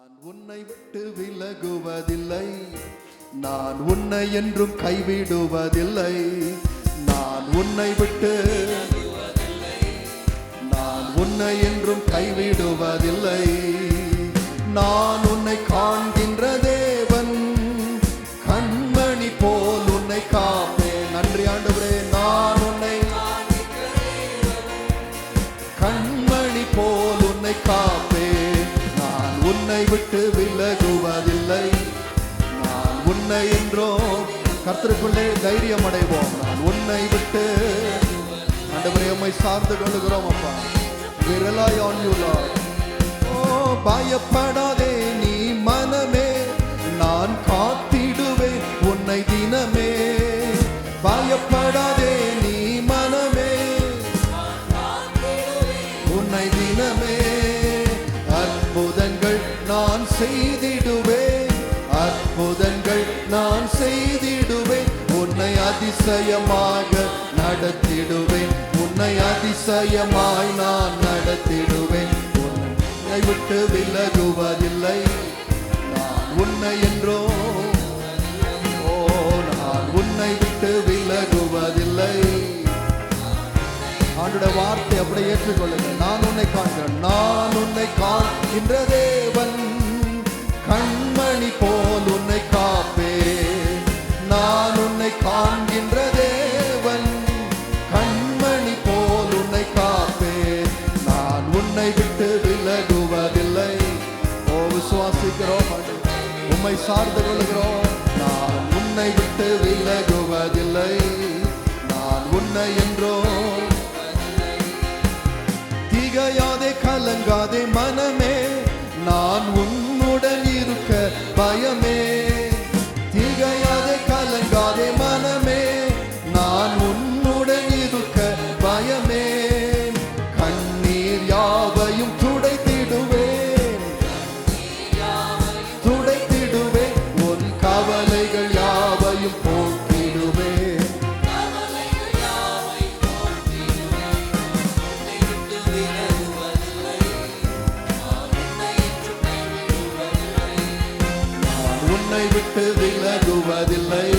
நான் உன்னை விட்டு விலகுவதில்லை, நான் உன்னை என்றும் கைவிடுவதில்லை. நான் உன்னை விட்டு, நான் உன்னை என்றும் கைவிடுவதில்லை. நான் உன்னை காண்கின்ற தேவன், கண்மணி போல் உன்னை காப்பேன். நன்றி ஆண்டவரே. நான் உன்னை கண்மணி போல் உன்னை காப்பேன். நான் உன்னை விட்டு விலகுவதில்லை, நான் உன்னை என்றோ கர்த்தருக்குள்ளே தைரியம் அடைவோம். நான் உன்னை விட்டு ஆண்டவரே உம்மை சார்ந்து கொள்கிறோம் அப்பா. We rely on you Lord. ஓ பயப்படாதே நீ மனமே, நான் காத்திடுவேன் உன்னை தினமே. பயப்படாதே நீ மனமே, உன்னை தினமே. அற்புதங்கள் நான் செய்திடுவேன், அற்புதங்கள் நான் செய்திடுவேன். உன்னை அதிசயமாக நடத்திடுவேன், உன்னை அதிசயமாய் நான் நடத்திடுவேன். உன்னை விட்டு விலகுவதில்லை, நான் உன்னை என்றோ, ஓ நான் உன்னை விட்டு விலகுவதில்லை. ஆண்டோட வார்த்தை அப்படியே ஏற்றுக்கொள்ளுங்க. நான் உன்னை காண்கிறேன், நான் உன்னை காண்கின்ற தேவன், கண்மணி போல் உன்னை காப்பேன். நான் உன்னை காண்கின்ற தேவன், கண்மணி போல் உன்னை காப்பேன். நான் உன்னை விட்டு விலகுவதில்லை. ஓ விசுவாசிக்கிறோம், உம்மை சார்ந்து கொள்கிறோம். நான் உன்னை விட்டு விலகுவதில்லை, நான் உன்னை என்றோ. திகையாதே கலங்காதே மனமே, நான் உன்னுடன் இருக்க பயமே. திகையாதே கலங்காதே மனமே, நான் உன்னுடன் இருக்க பயமே. கண்ணீர் யாவையும் துடைத்திடுவேன், துடைத்திடுவேன். உன் கவலைகள் யாவையும் போக்கிடுவேன். உன்னை விட்டு விலகுவதில்லை,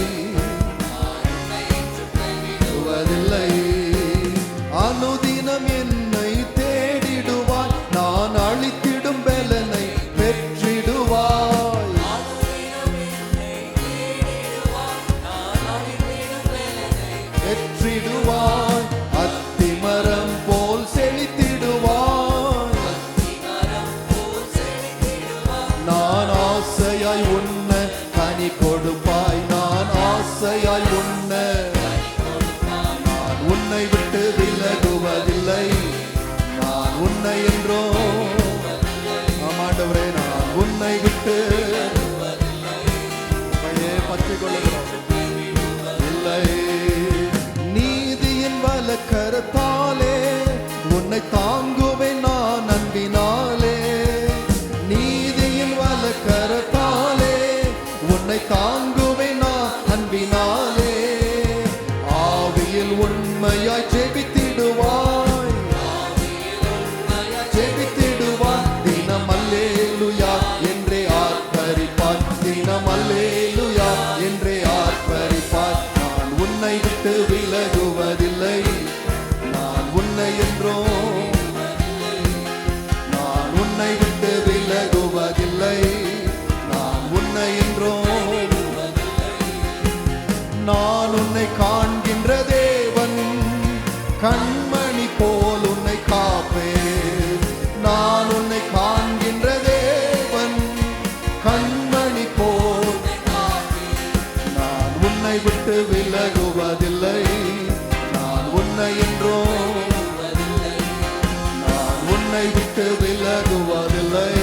விலகுவதில்லை. அனுதினம் என்னை தேடிடுவாய், நான் அழித்திடும் பலனை பெற்றிடுவாய். பெற்றிடுவாய், அத்திமரம் போல் செழித்திடுவாய். நான் ஆசையாய் உன்ன கனி கொடுப்பாய், நான் ஆசையாய் உன்ன. நான் உன்னை விட்டு விலகுவதில்லை, நான் உன்னை என்றோ. ஆமாண்டவரே, நான் உன்னை விட்டு பற்றி கொள்ளுகிறோம். இல்லை, நீதியின் வலக்கரத்தாலே உன்னை தாங்குவேன் நான் அன்பினாலே. நீதியின் வலக்கரத்தாலே உன்னை தாங்குவேன் நான் அன்பினாலே. ஆவியில் உண்மையாய் ஜெபித்திடுவாய், ஜெபித்திடுவாய். தினம் அல்லேலூயா என்றே ஆர்ப்பரிப்பாய், தினம் அல்லேலூயா என்றே ஆர்ப்பரிப்பாய். நான் உன்னை விட்டு விலகுவதில்லை, நான் உன்னை என்றோ. நான் உன்னை விட்டு விலகுவதில்லை, நான் உன்னை என்றோ. நான் உன்னை காண்கின்ற தேவன், கண்மணி போல் உன்னை காப்பேன். நான் உன்னை காண்கின்ற தேவன், கண்மணி போல். நான் உன்னை விட்டு விலகுவதில்லை, நான் உன்னை என்றோ. நான் உன்னை விட்டு விலகுவதில்லை.